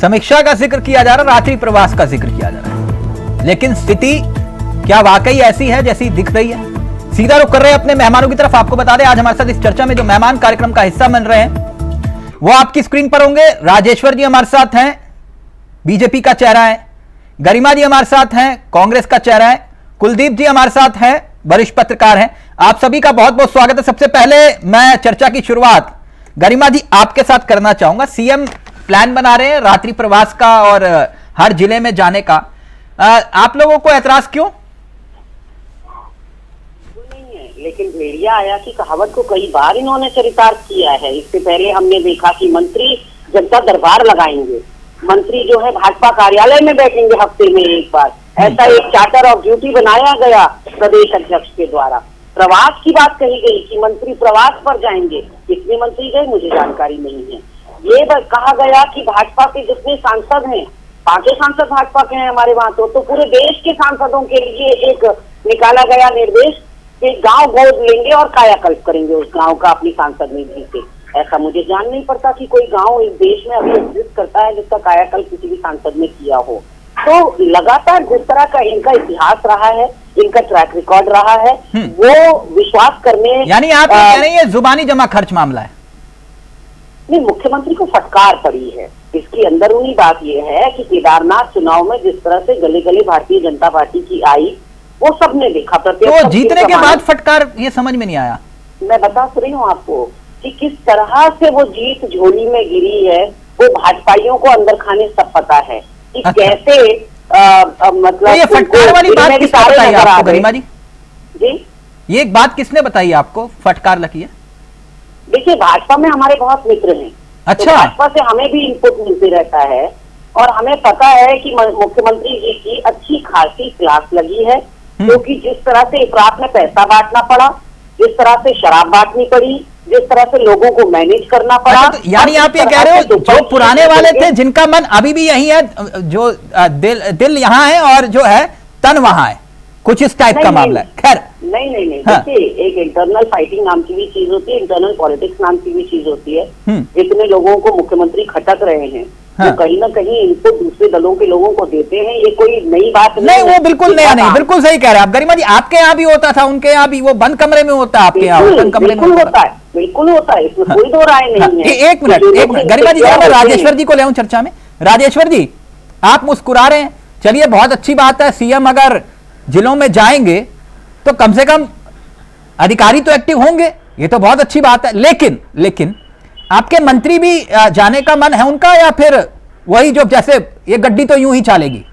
समीक्षा का जिक्र किया जा रहा है, रात्रि प्रवास का जिक्र किया जा रहा है, लेकिन स्थिति क्या वाकई ऐसी है जैसी दिख रही है? सीधा रुख कर रहे हैं अपने मेहमानों की तरफ। आपको बता दें आज हमारे साथ इस चर्चा में जो मेहमान कार्यक्रम का हिस्सा बन रहे हैं वो आपकी स्क्रीन पर होंगे। राजेश्वर जी हमारे साथ हैं, बीजेपी का चेहरा है। गरिमा जी हमारे साथ हैं, कांग्रेस का चेहरा है। कुलदीप जी हमारे साथ हैं, वरिष्ठ पत्रकार हैं। आप सभी का बहुत बहुत स्वागत है। सबसे पहले मैं चर्चा की शुरुआत गरिमा जी आपके साथ करना चाहूंगा। सीएम प्लान बना रहे हैं रात्रि प्रवास का और हर जिले में जाने का, आप लोगों को ऐतराज क्यों? लेकिन भेड़िया आया की कहावत को कई बार इन्होंने चरितार्थ किया है। इससे पहले हमने देखा कि मंत्री जनता दरबार लगाएंगे, मंत्री जो है भाजपा कार्यालय में बैठेंगे हफ्ते में एक बार, ऐसा एक चार्टर ऑफ ड्यूटी बनाया गया प्रदेश अध्यक्ष के द्वारा। प्रवास की बात कही गई कि मंत्री प्रवास पर जाएंगे, कितने मंत्री गए मुझे जानकारी नहीं है। ये कहा गया कि भाजपा के जितने सांसद हैं, 5 सांसद भाजपा के हैं हमारे वहां, तो पूरे देश के सांसदों के लिए एक निकाला गया निर्देश कि गांव गोद लेंगे और कायाकल्प करेंगे उस गांव का अपनी सांसद निधि से। ऐसा मुझे जान नहीं पड़ता कि कोई गांव इस देश में अभी एग्जिस्ट करता है जिसका कायाकल्प किसी भी सांसद ने किया हो। तो लगातार जिस तरह का इनका इतिहास रहा है, इनका ट्रैक रिकॉर्ड रहा है, वो विश्वास करने, यानी आप कह रहे हैं ये जुबानी जमा खर्च मामला है? नहीं, मुख्यमंत्री को फटकार पड़ी है। इसकी अंदरूनी बात यह है कि केदारनाथ चुनाव में जिस तरह से गले गले भारतीय जनता पार्टी की आई वो सबने देखा। तो जीतने के बाद फटकार ये समझ में नहीं आया। मैं बता तो रही हूँ आपको कि किस तरह से वो जीत झोली में गिरी है, वो भाजपाइयों को अंदर खाने सब पता है कि कैसे मतलब तो ये फटकार वाली बात किसने बताई आपको गरिमा जी? ये एक बात किसने बताई आपको फटकार लगी है? देखिए भाजपा में हमारे बहुत मित्र हैं। अच्छा। तो भाजपा से हमें भी इनपुट मिलते रहता है और हमें पता है कि मुख्यमंत्री जी की अच्छी खासी क्लास लगी है, क्योंकि जिस तरह से इफरात में पैसा बांटना पड़ा, जिस तरह से शराब बांटनी पड़ी, जिस तरह से लोगों को मैनेज करना पड़ा। तो यानी आप ये कह रहे हो जो पुराने वाले थे जिनका मन अभी भी यही है, जो दिल यहाँ है और जो है तन वहां है, कुछ इस टाइप का मामला है? खैर नहीं, देखिए एक इंटरनल फाइटिंग नाम की भी चीज होती है, इंटरनल पॉलिटिक्स नाम की भी चीज होती है। जितने लोगों को मुख्यमंत्री खटक रहे हैं वो कहीं ना कहीं इनको दूसरे दलों के लोगों को देते हैं, ये कोई नई बात नहीं। वो बिल्कुल नया नहीं, बिल्कुल सही कह रहे हैं आप गरिमा जी। आपके यहाँ भी होता था, उनके यहाँ भी, वो बंद कमरे में होता है, आपके यहाँ बंद कमरे में होता है। बिल्कुल होता है, इसमें कोई दो राय नहीं है। एक मिनट गरिमा जी, मैं राजेश्वर जी को ले आऊं चर्चा में। राजेश्वर जी आप मुस्कुरा रहे हैं, चलिए बहुत अच्छी बात है। सीएम अगर जिलों में जाएंगे तो कम से कम अधिकारी तो एक्टिव होंगे, ये तो बहुत अच्छी बात है। लेकिन आपके मंत्री भी जाने का मन है उनका, या फिर वही जो जैसे ये गड्डी तो यूं ही चलेगी?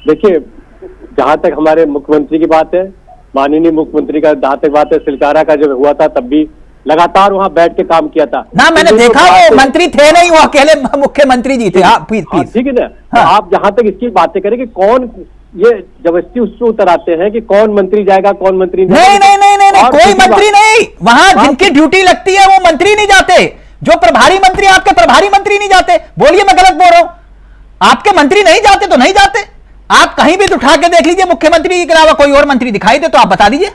देखिए जहां तक हमारे मुख्यमंत्री की बात है, माननीय मुख्यमंत्री का जहां तक बात है, सिलकारा का जब हुआ था तब भी लगातार वहां बैठ के काम किया था ना। मैंने देखा वो मंत्री थे नहीं, वो अकेले मुख्यमंत्री जी थे। ठीक है ना। आप जहां तक इसकी बातें करें कि कौन ये जबरदस्ती उससे उतर आते हैं कि कौन मंत्री जाएगा कौन मंत्री नहीं, कोई मंत्री नहीं। वहां जिनकी ड्यूटी लगती है वो मंत्री नहीं जाते। जो प्रभारी मंत्री, आपके प्रभारी मंत्री नहीं जाते। बोलिए मैं गलत बोल रहा हूं? आपके मंत्री नहीं जाते तो नहीं जाते। आप कहीं भी उठा के देख लीजिए, मुख्यमंत्री के अलावा कोई और मंत्री दिखाई दे तो आप बता दीजिए।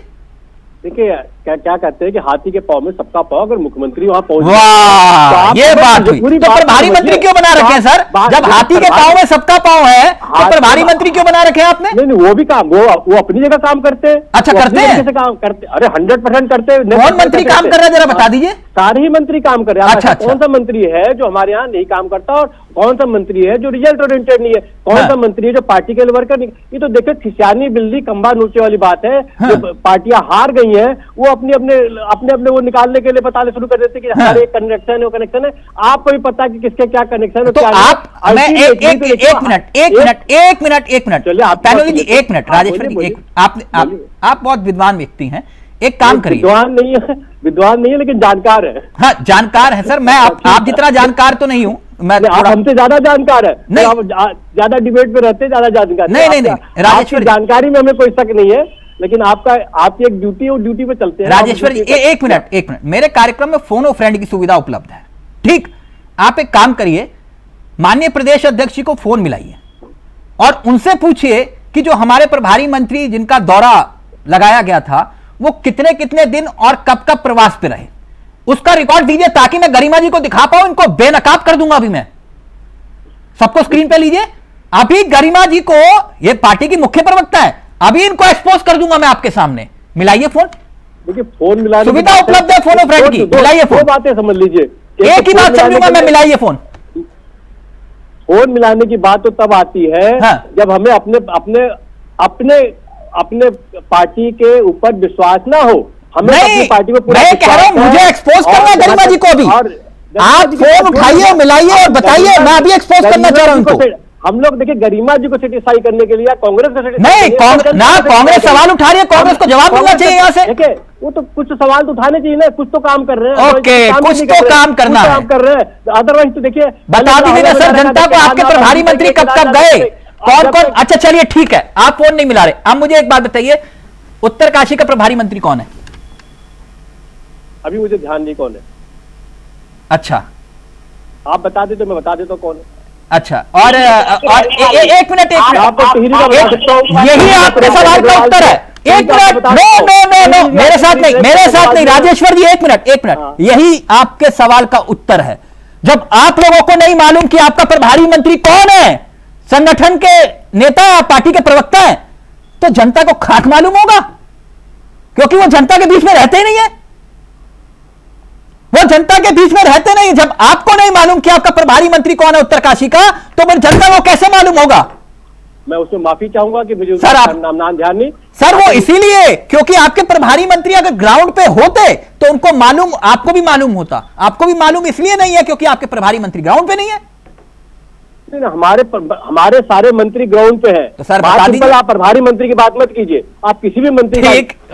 देखिए क्या कहते हैं कि हाथी के पांव में सबका पांव, अगर मुख्यमंत्री वहां पहुंच तो ये बात हुई। तो प्रभारी मंत्री क्यों बना रखे हैं सर? जब हाथी के पांव में सबका पांव है तो प्रभारी मंत्री क्यों बना रखे हैं आपने? नहीं, वो भी काम, वो अपनी जगह काम करते हैं। अच्छा, करते हैं? काम करते, अरे 100% करते हैं। कौन मंत्री काम कर रहा है जरा बता दीजिए। सारे ही मंत्री काम कर रहे हैं। अच्छा, कौन सा मंत्री है जो हमारे यहाँ नहीं काम करता और कौन सा मंत्री है जो रिजल्ट ओरिएंटेड नहीं है? कौन सा मंत्री है जो पार्टी के वर्कर नहीं? ये तो देखो खिसियानी बिल्ली कंबा नोचे वाली बात है। जो पार्टियां हार गई हैं वो अपने वो निकालने के लिए बताने शुरू कर देते कि हमारे कनेक्शन है, वो कनेक्शन है। आपको भी पता है कि किसके क्या कनेक्शन है। तो आप एक मिनट पैनोली जी, एक मिनट राजेश्वर जी, आप बहुत विद्वान व्यक्ति हैं, एक काम करिए। विद्वान नहीं है लेकिन जानकार है। हाँ जानकार है सर, मैं आप जितना जानकार तो नहीं हूं। आप हमसे ज्यादा जानकार है। नहीं, आप ज्यादा डिबेट में रहते, ज्यादा जानकार। नहीं, राजेश्वर जानकारी में हमें कोई शक नहीं है, लेकिन आपकी एक ड्यूटी है, वो ड्यूटी पे चलते हैं। राजेश्वर जी एक मिनट, मेरे कार्यक्रम में फोन और फ्रेंड की सुविधा उपलब्ध है। ठीक, आप एक काम करिए, माननीय प्रदेश अध्यक्ष जी को फोन मिलाइए और उनसे पूछिए कि जो हमारे प्रभारी मंत्री जिनका दौरा लगाया गया था वो कितने कितने दिन और कब कब प्रवास पे रहे, उसका रिकॉर्ड दीजिए ताकि मैं गरिमा जी को दिखा पाऊं। इनको बेनकाब कर दूंगा अभी मैं। सबको स्क्रीन पे लीजिए। अभी गरिमा जी को, ये पार्टी की मुख्य प्रवक्ता है, अभी इनको एक्सपोज कर दूंगा मैं आपके सामने। मिलाइए फोन। देखिए फोन मिलाने सुविधा उपलब्ध है फोन फ्रेंड की, मिलाइए फोन। दो बातें समझ लीजिए, एक ही बात समझूंगा मैं, मिलाइए फोन। फोन मिलाने की बात तो तब आती है जब हमें अपने अपने अपने अपने पार्टी के ऊपर विश्वास ना हो। हमें अपनी पार्टी को पूरा, मैं कह रहा हूं मुझे एक्सपोज करना गरिमा जी को अभी। आप फोन उठाइए और मिलाइए और बताइए, मैं अभी एक्सपोज करना चाह रहा हूं उनको। हम लोग देखिए गरिमा जी को सेटिस्फाई करने के लिए या कांग्रेस को नहीं, कांग्रेस सवाल उठा रही है, कांग्रेस को जवाब देना चाहिए यहाँ से। देखिए वो तो कुछ सवाल तो उठाने चाहिए ना, कुछ तो काम कर रहे हैं। ओके, कुछ तो काम करना है, काम कर रहे हैं, अदरवाइज तो देखिए बता दीजिए सर जनता को आपके प्रभारी मंत्री कब कब गए, कौन कौन। अच्छा चलिए ठीक है, आप फोन नहीं मिला रहे। अब मुझे एक बात बताइए, उत्तरकाशी का प्रभारी मंत्री कौन है? अभी मुझे ध्यान नहीं कौन है। अच्छा आप बता देते तो मैं बता देता कौन है। अच्छा, और एक मिनट, यही आपके सवाल का उत्तर है। एक मिनट, नो, मेरे साथ नहीं राजेश्वर जी, एक मिनट, यही आपके सवाल का उत्तर है। जब आप लोगों को नहीं मालूम कि आपका प्रभारी मंत्री कौन है, संगठन के नेता, पार्टी के प्रवक्ता है, तो जनता को खाक मालूम होगा, क्योंकि वो जनता के बीच में रहते ही नहीं है। वो जनता के बीच में रहते नहीं। जब आपको नहीं मालूम कि आपका प्रभारी मंत्री कौन है उत्तरकाशी का, तो फिर जनता को कैसे मालूम होगा? मैं उसमें माफी चाहूंगा कि मुझे सर नाम ध्यान नहीं। सर वो इसीलिए क्योंकि आपके प्रभारी मंत्री अगर ग्राउंड पे होते तो उनको मालूम, आपको भी मालूम होता। आपको भी मालूम इसलिए नहीं है क्योंकि आपके प्रभारी मंत्री ग्राउंड पे नहीं है। हमारे सारे मंत्री ग्राउंड पे हैं। तो सर बता दीजिए, आप प्रभारी मंत्री की बात मत कीजिए, आप किसी भी मंत्री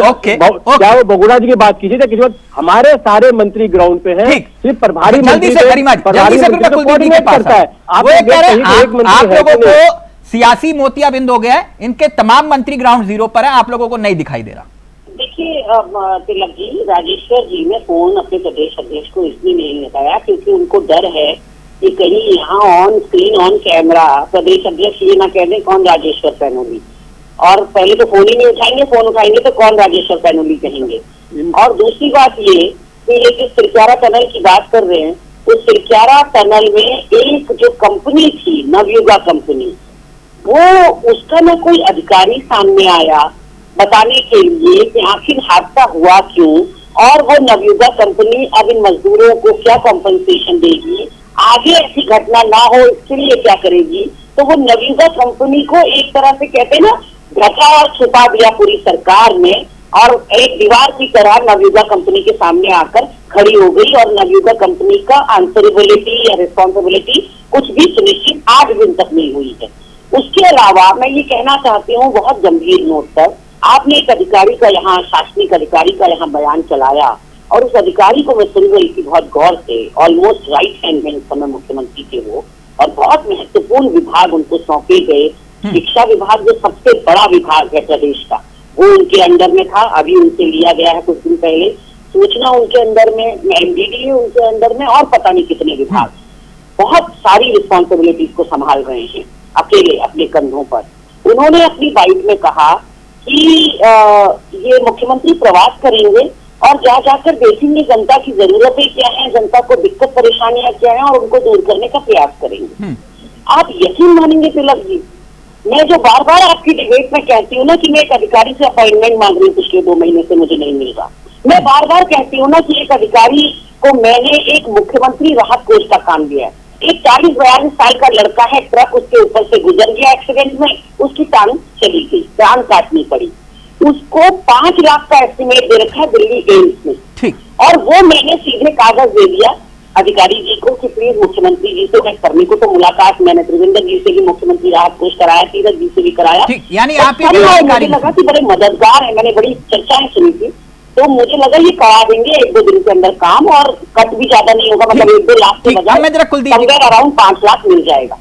ओके, क्या वो बगुड़ा जी की बात कीजिए या किसी बात। हमारे सारे मंत्री ग्राउंड पे हैं, सिर्फ प्रभारी मंत्री करता है। आप लोगों को सियासी मोतियाबिंद हो गया है, इनके तमाम मंत्री ग्राउंड जीरो पर है, आप लोगों को नहीं दिखाई दे रहा। देखिए तिलक जी, राजेश्वर जी ने फोन अपने प्रदेश अध्यक्ष को इसलिए नहीं लगाया क्योंकि उनको डर है कि कहीं यहाँ ऑन स्क्रीन ऑन कैमरा प्रदेश अध्यक्ष ये ना कह दें कौन राजेश्वर पैनोली, और पहले तो फोन ही नहीं उठाएंगे, फोन उठाएंगे तो कौन राजेश्वर पैनोली कहेंगे। और दूसरी बात ये कि ये जो सिरक्यारा टनल की बात कर रहे हैं, तो सिरक्यारा टनल में एक जो कंपनी थी नवयुगा कंपनी, वो उसका ना कोई अधिकारी सामने आया बताने के लिए कि आखिर हादसा हुआ क्यों, और वो नवयुगा कंपनी अब इन मजदूरों को क्या कॉम्पनसेशन देगी, आगे ऐसी घटना ना हो इसके लिए क्या करेगी। तो वो नवयुगा कंपनी को एक तरह से कहते हैं ना, ढका और छुपा दिया पूरी सरकार ने, और एक दीवार की तरह नवयुगा कंपनी के सामने आकर खड़ी हो गई, और नवयुगा कंपनी का आंसरेबिलिटी या रिस्पॉन्सिबिलिटी कुछ भी सुनिश्चित आज दिन तक नहीं हुई है। उसके अलावा मैं ये कहना चाहती हूँ बहुत गंभीर नोट पर, आपने एक अधिकारी का यहाँ, शासनिक अधिकारी का यहाँ बयान चलाया, और उस अधिकारी को मैं सुन रही थी बहुत गौर से, ऑलमोस्ट राइट हैंड में इस समय मुख्यमंत्री के वो, और बहुत महत्वपूर्ण विभाग उनको सौंपे गए। शिक्षा विभाग जो सबसे बड़ा विभाग है प्रदेश का, वो उनके अंडर में था, अभी उनसे लिया गया है कुछ दिन पहले। सूचना उनके अंदर में, एमडीडी उनके अंदर में, और पता नहीं कितने विभाग, बहुत सारी रिस्पॉन्सिबिलिटीज को संभाल रहे हैं अकेले अपने कंधों पर। उन्होंने अपनी बाइट में कहा कि ये मुख्यमंत्री प्रवास करेंगे और जा जाकर देखेंगे जनता की जरूरतें क्या है, जनता को दिक्कत परेशानियां क्या है, और उनको दूर करने का प्रयास करेंगे। आप यकीन मानेंगे तिलक जी, मैं जो बार बार आपकी डिबेट में कहती हूँ ना कि मैं एक अधिकारी से अपॉइंटमेंट मांग रही हूँ, पिछले 2 महीने से मुझे नहीं मिल रहा। मैं बार बार कहती हूँ ना कि एक अधिकारी को मैंने एक मुख्यमंत्री राहत कोष का काम दिया है। एक 40-42 साल का लड़का है, ट्रक उसके ऊपर से गुजर गया एक्सीडेंट में, उसकी टांग चली गई, जान काटनी पड़ी, उसको 5 लाख का एस्टिमेट दे रखा है दिल्ली एम्स में, ठीक, और वो मैंने सीधे कागज दे दिया अधिकारी जी को कि प्लीज मुख्यमंत्री जी से करने को। तो मुलाकात मैंने त्रिवेंद्र जी से भी मुख्यमंत्री राहत कोष कराया, तीरथ जी से भी कराया, यानी आप मुझे लगा कि बड़े मददगार है, मैंने बड़ी चर्चाएं सुनी थी, तो मुझे लगा ये करा देंगे 1-2 दिन के अंदर काम, और कट भी ज्यादा नहीं होगा, मतलब 1-2 लाख के बजाय अराउंड 5 लाख मिल जाएगा।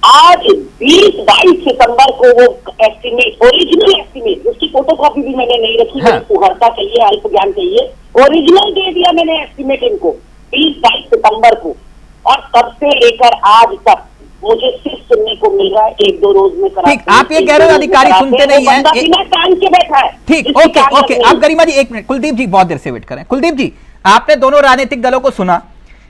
आज 20-22 सितंबर को वो एस्टिमेट, ओरिजिनल एस्टिमेट, उसकी फोटोकॉपी भी मैंने नहीं रखी, मुझे कुहरता चाहिए, अल्प ज्ञान चाहिए, ओरिजिनल दे दिया मैंने एस्टिमेट इनको 20-22 सितंबर को, और तब से लेकर आज तक मुझे सिर्फ सुनने को मिल रहा है 1-2 रोज में करा। ठीक, आप ये कह रहे हो अधिकारी सुनते नहीं है, टांग के बैठा है। ठीक, ओके, आप गरिमा जी 1 मिनट, कुलदीप जी बहुत देर से वेट करें। कुलदीप जी, आपने दोनों राजनीतिक दलों को सुना,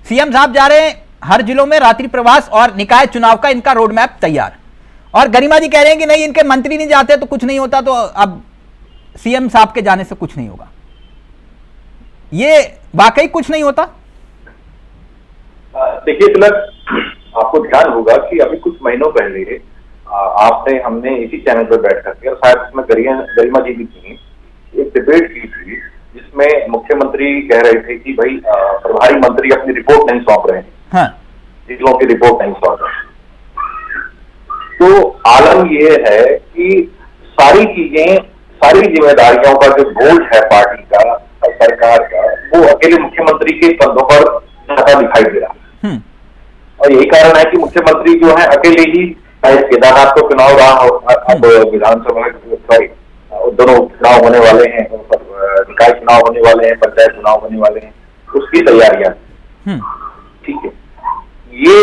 सीएम साहब जा रहे हैं हर जिलों में रात्रि प्रवास और निकाय चुनाव का इनका रोड मैप तैयार। और गरिमा जी कह रहे हैं कि नहीं, इनके मंत्री नहीं जाते तो कुछ नहीं होता, तो अब सीएम साहब के जाने से कुछ नहीं होगा। ये वाकई कुछ नहीं होता? देखिए तिलक, आपको ध्यान होगा कि अभी कुछ महीनों पहले आपने हमने इसी चैनल पर बैठ करके, और शायद उसमें गरिमा जी भी थी, एक डिबेट की थी जिसमें मुख्यमंत्री कह रहे थे कि भाई प्रभारी मंत्री अपनी रिपोर्ट नहीं सौंप रहे हैं, हाँ। जिलों की रिपोर्ट नहीं सौंप रहे हैं। तो आलम यह है कि सारी चीजें, सारी जिम्मेदारियों का जो बोझ है पार्टी का, सरकार का, वो अकेले मुख्यमंत्री के कंधों पर ज्यादा दिखाई दे रहा है। और यही कारण है कि मुख्यमंत्री जो है अकेले ही, केदारनाथ को चुनाव रहा हो, अब विधानसभा सॉरी दोनों चुनाव होने वाले हैं, निकाय चुनाव होने वाले हैं, पंचायत चुनाव होने वाले हैं, उसकी तैयारियां, ठीक है। ये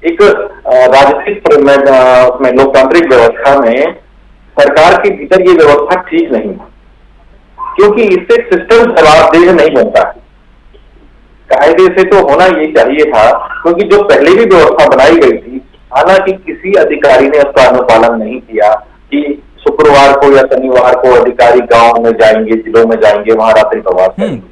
एक राजनीतिक उसमें लोकतांत्रिक व्यवस्था में सरकार के भीतर ये व्यवस्था ठीक नहीं है, क्योंकि इससे सिस्टम जवाबदेह नहीं बनता है। कायदे से तो होना ये चाहिए था, क्योंकि जो पहले भी व्यवस्था बनाई गई थी, हालांकि किसी अधिकारी ने उसका अनुपालन नहीं किया कि शुक्रवार को या शनिवार को अधिकारी गांव में जाएंगे, जिलों में जाएंगे, वहां रात्रि प्रवास करेंगे।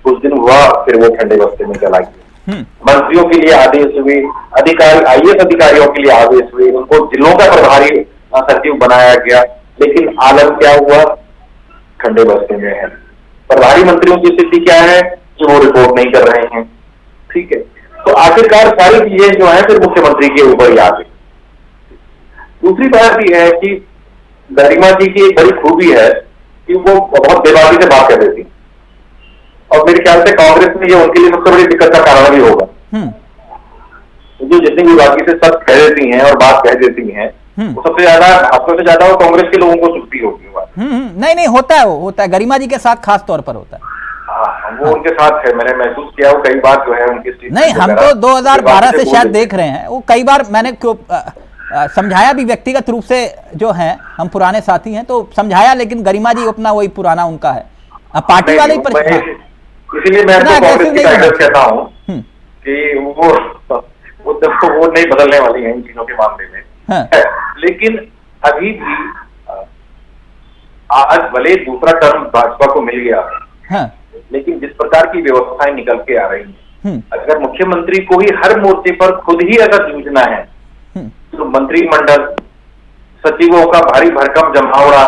कुछ दिन हुआ, फिर वो ठंडे बस्ते में चला गया। मंत्रियों के लिए आदेश हुए, अधिकारी IAS अधिकारियों के लिए आदेश हुए, उनको जिलों का प्रभारी सचिव बनाया गया, लेकिन आलम क्या हुआ? ठंडे बस्ते में है। प्रभारी मंत्रियों की स्थिति क्या है कि वो रिपोर्ट नहीं कर रहे हैं, ठीक है। तो आखिरकार सारी चीजें जो है फिर मुख्यमंत्री के ऊपर ही आ गई। दूसरी बात भी है कि गरिमा जी की एक बड़ी खूबी है कि वो बहुत बेबाकी से बात कर देती, और मेरे ख्याल से कांग्रेस में ये उनके लिए सबसे बड़ी दिक्कत का कारण भी होगा। जो जितनी बेबाकी से सब कह देती हैं और बात कह देती हैं, वो सबसे ज्यादा, आपको से ज्यादा वो कांग्रेस के लोगों को चुभती होगी। नहीं होता है, वो होता है, गरिमा जी के साथ खास तौर पर होता है। वो उनके साथ है, मैंने महसूस किया वो कई बार जो है उनकी नहीं, हम तो 2012 से शायद देख रहे हैं, वो कई बार मैंने क्यों समझाया भी व्यक्तिगत रूप से, जो है हम पुराने साथी हैं तो समझाया, लेकिन गरिमा जी अपना वही पुराना उनका है, अब पार्टी वाले ही पर। इसीलिए मैं कांग्रेस की गाइडेंस कहता हूँ कि वो नहीं बदलने वाली है इन चीजों के मामले में। लेकिन अभी भी आज भले दूसरा टर्म भाजपा को मिल गया, लेकिन जिस प्रकार की व्यवस्थाएं निकल के आ रही हैं, अगर मुख्यमंत्री को ही हर मोर्चे पर खुद ही अगर जूझना है, तो मंत्रिमंडल, सचिवों का भारी भरकम जमावड़ा,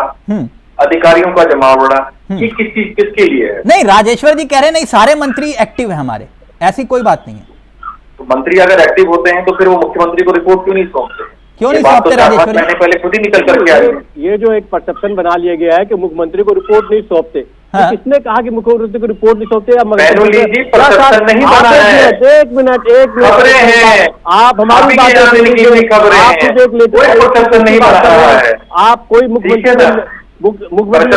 अधिकारियों का जमावड़ा, ये किसके लिए है? नहीं, राजेश्वर जी कह रहे हैं नहीं, सारे मंत्री एक्टिव है हमारे, ऐसी कोई बात नहीं है। तो मंत्री अगर एक्टिव होते हैं तो फिर वो मुख्यमंत्री को रिपोर्ट क्यों नहीं सौंपते? क्यों नहीं सौंपते राजेश्वर जी? मैंने पहले खुद ही निकल करके आए। ये जो एक परसेप्शन बना लिया गया है कि मुख्यमंत्री को रिपोर्ट नहीं सौंपते, तो किसने कहा कि मुख्यमंत्री को रिपोर्ट नहीं सौंपते? नहीं बना है। एक मिनट खबरें हैं, आप हमारी बात आप कोई मुख्यमंत्री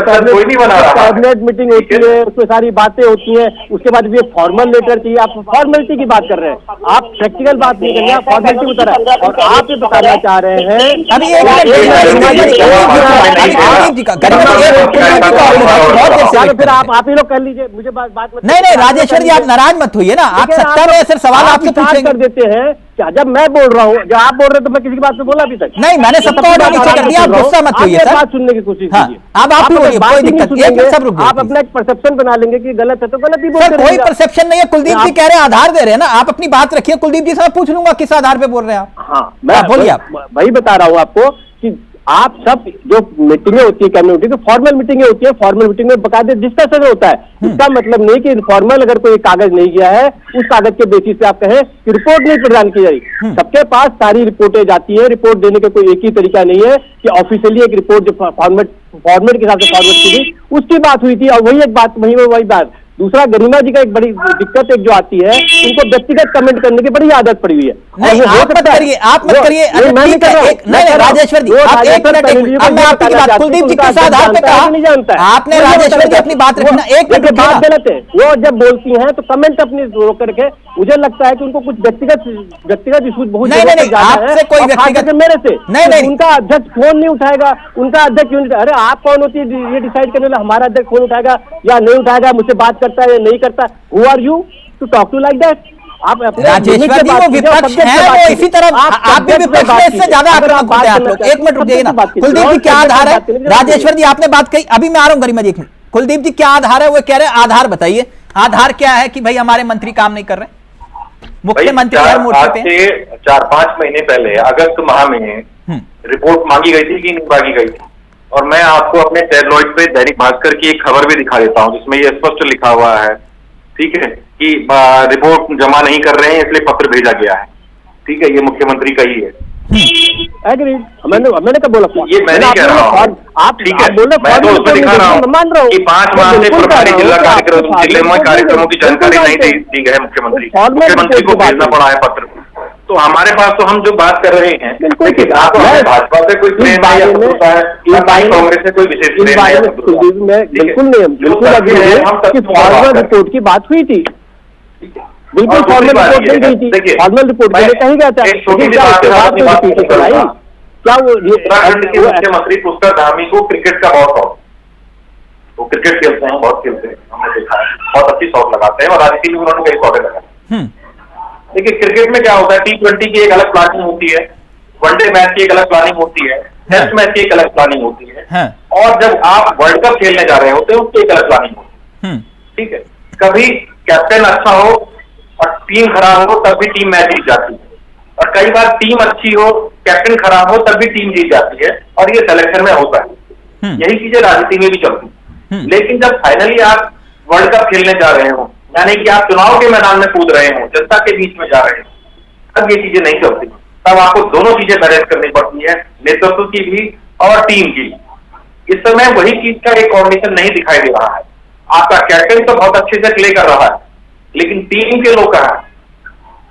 कैबिनेट मीटिंग होती है, उसमें सारी बातें होती हैं, उसके बाद भी एक फॉर्मल लेटर चाहिए। आप फॉर्मेलिटी की बात कर रहे हैं, आप प्रैक्टिकल बात नहीं कर रहे हैं, आप फॉर्मेलिटी बता रहे हैं। और आप ये बताना चाह रहे हैं फिर आप ही लोग कर लीजिए, मुझे बात नहीं राजेश्वर जी, आप नाराज मत होइए ना, आप सत्ता में सिर्फ सवाल आपसे पूछेंगे कर देते हैं क्या? जब मैं बोल रहा हूँ, जब आप बोल रहे हैं तो मैं किसी की बात पे बोला अभी तक नहीं, मैंने सबका ऑर्डर नीचे कर दिया, आप गुस्सा मत होइए सर, बात सुनने की कोशिश कीजिए। अब आप ही बोलिए, कोई दिक्कत नहीं, सब रुक, आप अपना एक परसेप्शन बना लेंगे कि गलत है तो गलत ही बोलते हैं। कोई परसेप्शन नहीं है, कुलदीप जी कह रहे हैं, आधार दे रहे हैं ना, आप अपनी बात रखिए, कुलदीप जी से मैं पूछ लूंगा किस आधार पे बोल रहे हैं आप। हाँ, मैं बोलिए, आप वही बता रहा हूँ आपको कि आप सब जो मीटिंगें होती है कैबिनेट मीटिंग, फॉर्मल मीटिंगें होती है, फॉर्मल मीटिंग में बकायदे डिस्कशन होता है। इसका मतलब नहीं कि इनफॉर्मल अगर कोई कागज नहीं गया है, उस कागज के बेसिस पे आप कहें कि रिपोर्ट नहीं प्रदान की जाएगी। सबके पास सारी रिपोर्टें जाती है, रिपोर्ट देने का कोई एक ही तरीका नहीं है कि ऑफिशियली एक रिपोर्ट जो फॉर्मेट के हिसाब से फॉर्मेट की थी उसकी बात हुई थी। और वही एक बात, वही बात। दूसरा, गरिमा जी का एक बड़ी दिक्कत एक जो आती है, उनको व्यक्तिगत कमेंट करने की बड़ी आदत पड़ी हुई है। नहीं, आप मत करिए, आप मत करिए। नहीं राजेश्वर जी, आप एक मिनट, अब मैं आपकी बात, कुलदीप जी किस आधार पे कहा नहीं जानता है आपने? राजेश्वर जी अपनी बात रखना, एक मिनट, बात गलत है। वो जब बोलती हैं तो कमेंट अपनी रोक करके, मुझे लगता है कि उनको कुछ व्यक्तिगत इशूज बहुत आपसे कोई व्यक्तिगत मेरे से नहीं, उनका अध्यक्ष फोन नहीं उठाएगा, उनका अध्यक्ष क्यों नहीं? अरे आप कौन होती है ये डिसाइड करने वाला? हमारा अध्यक्ष फोन उठाएगा या नहीं उठाएगा, मुझसे बात करता है या नहीं करता? Who are you to talk to like that? आप अपने राजेश्वर जी वो विपक्ष है, वो इसी तरह आप भी विपक्ष में, इससे ज्यादा आक्रामक होते हैं आप लोग। एक मिनट रुक जाइए ना कुलदीप जी, क्या आधार है? राजेश्वर जी आपने बात कही, अभी मैं आ रहा हूं गरिमा जी, एक मिनट। कुलदीप जी क्या आधार है? वो कह रहे हैं आधार बताइए, आधार क्या है कि भाई हमारे मंत्री काम नहीं कर रहे? मुख्यमंत्री हर मोर्चे पे 4-5 महीने पहले अगस्त माह में रिपोर्ट मांगी गई थी कि नहीं मांगी गई थी, और मैं आपको अपने टेबलॉइड पे दैनिक भास्कर की एक खबर भी दिखा देता हूं जिसमें ये स्पष्ट लिखा हुआ है, ठीक है, कि रिपोर्ट जमा नहीं कर रहे हैं इसलिए पत्र भेजा गया है, ठीक है, ये मुख्यमंत्री का ही है। एग्रीड, मैंने कब बोला? ये मैं नहीं कह रहा हूँ, आप ठीक है, बोल रहे, मैं तो उसमें दिखा रहा हूँ मान रहा हूँ कि 5 माह से प्रभारी जिले में कार्यक्रमों की जानकारी नहीं दी गई है मुख्यमंत्री को भेजना पड़ा है पत्र। तो हमारे पास तो हम जो बात कर रहे हैं, देखिए आपको भाजपा से कोई प्रेम है या शत्रुता है, कांग्रेस से कोई विशेष प्रेम है, बिल्कुल नहीं, बिल्कुल फॉर्मल रिपोर्ट की बात हुई थी, बिल्कुल फॉर्मल रिपोर्ट नहीं गई थी, फॉर्मल रिपोर्ट के लिए कहीं गया था, क्या वो उत्तराखंड के मुख्यमंत्री पुष्कर धामी को क्रिकेट का बहुत शौक, वो क्रिकेट खेलते हैं, बहुत खेलते हैं, हमने देखा है, बहुत अच्छी शौक लगाते हैं और राजनीति में उन्होंने कई शौक लगाए। देखिए क्रिकेट में क्या होता है, T20 की एक अलग प्लानिंग होती है, वनडे मैच की एक अलग प्लानिंग होती है, टेस्ट मैच की एक अलग प्लानिंग होती है, और जब आप वर्ल्ड कप खेलने जा रहे होते हैं उसकी एक अलग प्लानिंग होती है, ठीक है। कभी कैप्टन अच्छा हो और टीम खराब हो तब भी टीम मैच जीत जाती है, और कई बार टीम अच्छी हो कैप्टन खराब हो तब भी टीम जीत जाती है, और ये सिलेक्शन में होता है। यही चीजें राजनीति में भी चलती है। लेकिन जब फाइनली आप वर्ल्ड कप खेलने जा रहे हो, यानी कि आप चुनाव के मैदान में कूद रहे हो, जनता के बीच में जा रहे हो, तब ये चीजें नहीं चलती। तब आपको दोनों चीजें बैलेंस करनी पड़ती है, नेतृत्व की भी और टीम की। इस समय वही चीज का एक कॉम्बिनेशन नहीं दिखाई दे रहा है। आपका कैप्टन तो बहुत अच्छे से प्ले कर रहा है, लेकिन टीम के लोग कहां?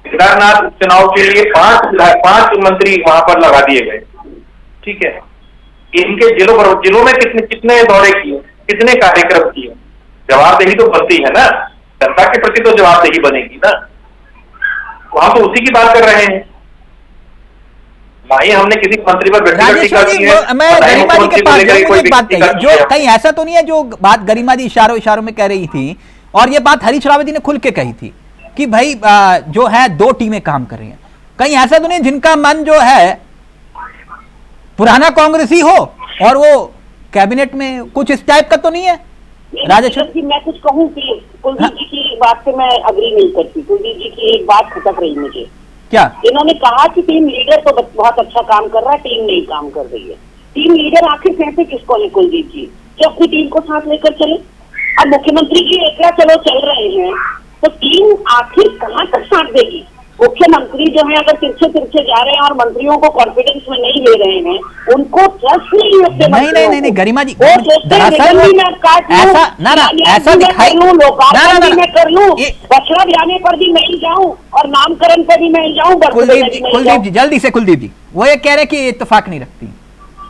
केदारनाथ चुनाव के लिए 5 मंत्री वहां पर लगा दिए गए, ठीक है। इनके जिलों में कितने दौरे किए, कितने कार्यक्रम किए? जवाबदेही तो बनती है ना, जनता के प्रति तो जवाबदेही बनेगी ना। वहां तो उसी की बात कर रहे हैं, ना ही हमने किसी मंत्री पर व्यक्तिगत टीका की है। मैं गरिमा जी के पास जाऊंगा, एक बात कही जो कहीं ऐसा तो नहीं है जो बात गरिमा जी इशारों में कह रही थी, और ये बात हरीश रावत जी ने खुल के कही थी कि भाई जो है 2 टीमें काम कर रही हैं। कहीं ऐसा तो नहीं जिनका मन जो है पुराना कांग्रेसी हो और वो कैबिनेट में कुछ इस टाइप का तो नहीं है? राजेश्वर जी मैं कुछ कहूँ कि कुलदीप जी की बात से मैं अग्री नहीं करती। कुलदीप जी की एक बात खटक रही मुझे। क्या इन्होंने कहा कि टीम लीडर तो बहुत अच्छा काम कर रहा है, टीम नहीं काम कर रही है। टीम लीडर आखिर कहते किसको है कुलदीप जी, जो अपनी टीम को साथ लेकर चले। अब मुख्यमंत्री जी एकला चलो चल रहे हैं तो टीम आखिर कहाँ तक साथ देगी? मुख्यमंत्री जो है अगर तिरछे जा रहे हैं और मंत्रियों को कॉन्फिडेंस में नहीं ले रहे हैं, उनको ट्रस्ट नहीं है। नहीं गरिमा जी, दरअसल ऐसा दिखाई मैं कर लूं, बछड़ा जाने पर भी मैं ही जाऊं और नामकरण पर भी मैं जाऊं। कुलदीप जी जल्दी से, कुलदीप जी वो ये कह रहे कि इत्तेफाक नहीं रखती,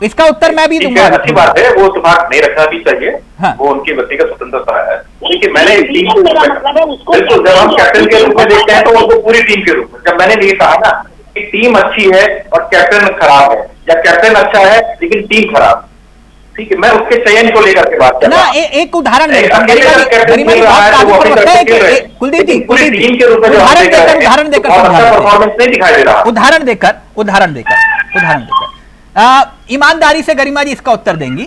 इसका उत्तर मैं भी दूंगा। अच्छी बात है, वो इत्तेफाक नहीं रखना भी चाहिए, वो उनकी व्यक्तिगत स्वतंत्रता है। लेकिन मैंने बिल्कुल जब हम कैप्टन के रूप में देखते हैं तो उनको पूरी टीम के रूप में, जब मैंने ये कहा ना कि टीम अच्छी है और कैप्टन खराब है, या कैप्टन अच्छा है लेकिन टीम खराब, ठीक है, मैं उसके चयन को लेकर के बात कर रहा हूं। एक उदाहरण कुलदीप जी पूरी टीम के रूप में उदाहरण देकर परफॉर्मेंस नहीं दिखाई दे रहा। उदाहरण देकर ईमानदारी से गरिमा जी इसका उत्तर देंगी।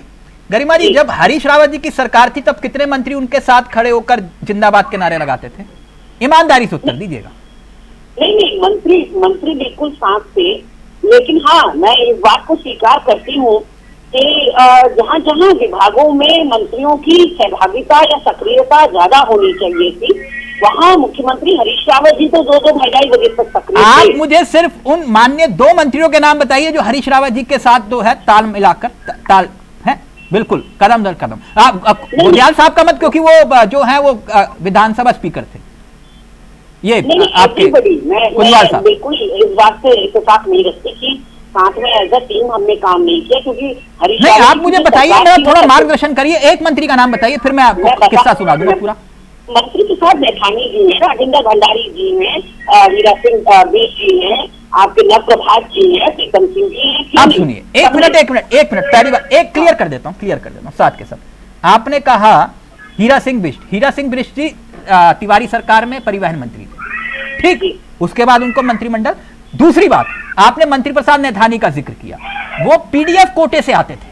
गरिमा जी, जब हरीश रावत जी की सरकार थी तब कितने मंत्री उनके साथ खड़े होकर जिंदाबाद के नारे लगाते थे? ईमानदारी से उत्तर दीजिएगा। नहीं, मंत्री बिल्कुल साथ थे, लेकिन हाँ मैं इस बात को स्वीकार करती हूँ कि जहाँ जहाँ विभागों में मंत्रियों की सहभागिता या सक्रियता ज्यादा होनी चाहिए थी, वहाँ मुख्यमंत्री हरीश रावत जी तो 2-2 बजे तक सक्रिय। आप मुझे सिर्फ उन माननीय 2 मंत्रियों के नाम बताइए जो हरीश रावत जी के साथ जो है ताल मिलाकर ताल है, बिल्कुल कदम दर कदम। आप गुरजाल साहब का मत, क्योंकि वो जो है वो विधानसभा स्पीकर थे। ये आपके कुलवाल साहब बिल्कुल इस बात से इत्तेफाक नहीं रखते कि साथ में एज अ टीम हमने काम नहीं किया, क्योंकि हरीश नहीं, आप मुझे बताइए, मेरा थोड़ा मार्गदर्शन करिए। एक मंत्री का नाम बताइए, फिर मैं आपको किस्सा सुना दूंगा पूरा। मंत्री के साथ मैठानी जी हैं, राजेंद्र भंडारी जी हैं, हीरा सिंह बिष्ट जी हैं, आपके नव प्रभात जी हैं, प्रीतम सिंह जी हैं। आप सुनिए, एक मिनट पहली बार एक क्लियर कर देता हूँ साथ के साथ। आपने कहा हीरा सिंह बिष्ट जी तिवारी सरकार में परिवहन मंत्री थे, ठीक, उसके बाद उनको मंत्रिमंडल। दूसरी बात, आपने मंत्री प्रसाद नैथानी का जिक्र किया, वो पीडीएफ कोटे से आते थे।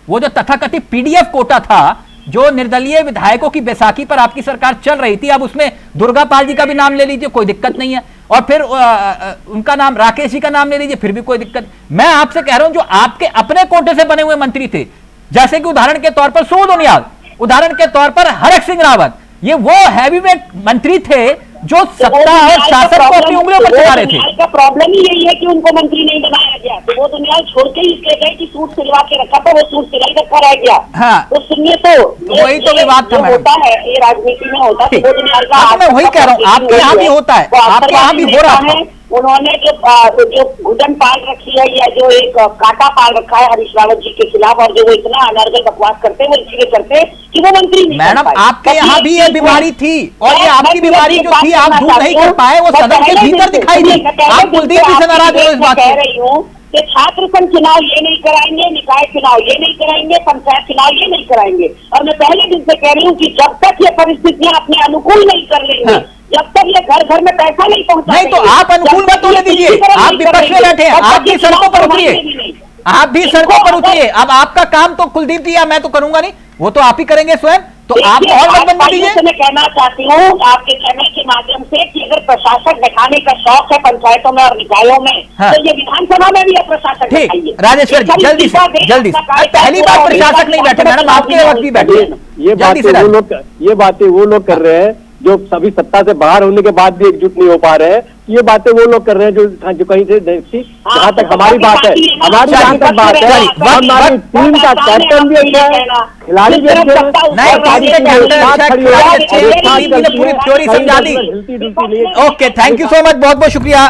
वो जो तथाकथित पीडीएफ कोटा था, जो निर्दलीय विधायकों की बैसाखी पर आपकी सरकार चल रही थी, अब उसमें दुर्गा पाल जी का भी नाम ले लीजिए, कोई दिक्कत नहीं है, और फिर उनका नाम राकेश जी का नाम ले लीजिए, फिर भी कोई दिक्कत। मैं आपसे कह रहा हूं जो आपके अपने कोटे से बने हुए मंत्री थे, जैसे कि उदाहरण के तौर पर सूद उनियाल, उदाहरण के तौर पर हरक सिंह रावत, ये वो हैवीवेट मंत्री थे जो सत्ता और शासन को अपनी उंगलियों पर चढ़ा रहे थे। का प्रॉब्लम ही यही है कि उनको मंत्री नहीं बनाया गया, तो वो दुनिया छोड़ के ही इसलिए गए कि सूट सिलवा के रखा था, वो सूट सिलाई रखा रह गया। हाँ, तो सुनिए, तो वही तो विवाद था मैडम, होता है ये राजनीति में होता है। वो दुनिया का मैं वही कह रहा हूँ, आपके यहाँ भी होता है, आपके यहाँ भी हो रहा है। उन्होंने जो घुटन पाल रखी है, या जो एक कांटा पाल रखा है हरीश रावत जी के खिलाफ, और जो वो इतना अनर्गल बकवास करते हैं, वो इसलिए करते हैं कि वो मंत्री नहीं। मैडम, आपके यहाँ भी ये बीमारी थी, और ये आपकी बीमारी जो थी आप दूर नहीं कर पाए, वो सदन के भीतर दिखाई दी। आप कुलदीप जी से नाराज हो इस बात कह रही हूँ कि छात्र संघ चुनाव ये नहीं कराएंगे, निकाय चुनाव ये नहीं कराएंगे, पंचायत चुनाव ये नहीं कराएंगे। और मैं पहले दिन से कह रही हूँ कि जब तक ये परिस्थितियां अपने अनुकूल नहीं कर लेंगे, जब तक ये घर घर में पैसा नहीं पहुंचा, नहीं तो आप अनुकूल मत होने दीजिए, आप विपक्ष में बैठे हैं, आप भी सड़कों पर उतरिए, आप भी सड़कों पर उतरिए। अब आपका काम तो कुलदीप जी या मैं तो करूंगा नहीं, वो तो आप ही करेंगे स्वयं, तो आप और मत बंद दीजिए। मैं कहना चाहती हूँ आपके चैनल के माध्यम से कि अगर प्रशासक बैठाने का शौक है पंचायतों में और निकायों में, तो ये विधानसभा में भी प्रशासक ठीक। राजेश्वर जी, जल्दी से पहली बार प्रशासक नहीं बैठे मैडम, आपके वक्त भी बैठे। ये बातें वो लोग कर रहे हैं जो सभी सत्ता से बाहर होने के बाद भी एकजुट नहीं हो पा रहे हैं। ये बातें वो लोग कर रहे हैं जो कहीं से जहाँ तक हमारी बात है, हमारी जहाँ तक बात है, हमारी टीम का कैप्टन भी अच्छा है, खिलाड़ी भी अच्छे हैं, पूरी थ्योरी समझा दी। Okay, thank you so much, बहुत बहुत शुक्रिया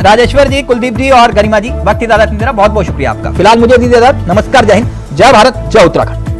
राजेश्वर जी, कुलदीप जी और गरिमा जी। वक्त ज्यादा नहीं दे रहा, बहुत बहुत शुक्रिया आपका। फिलहाल मुझे दीजिए इजाजत, नमस्कार, जय हिंद, जय भारत, जय उत्तराखंड।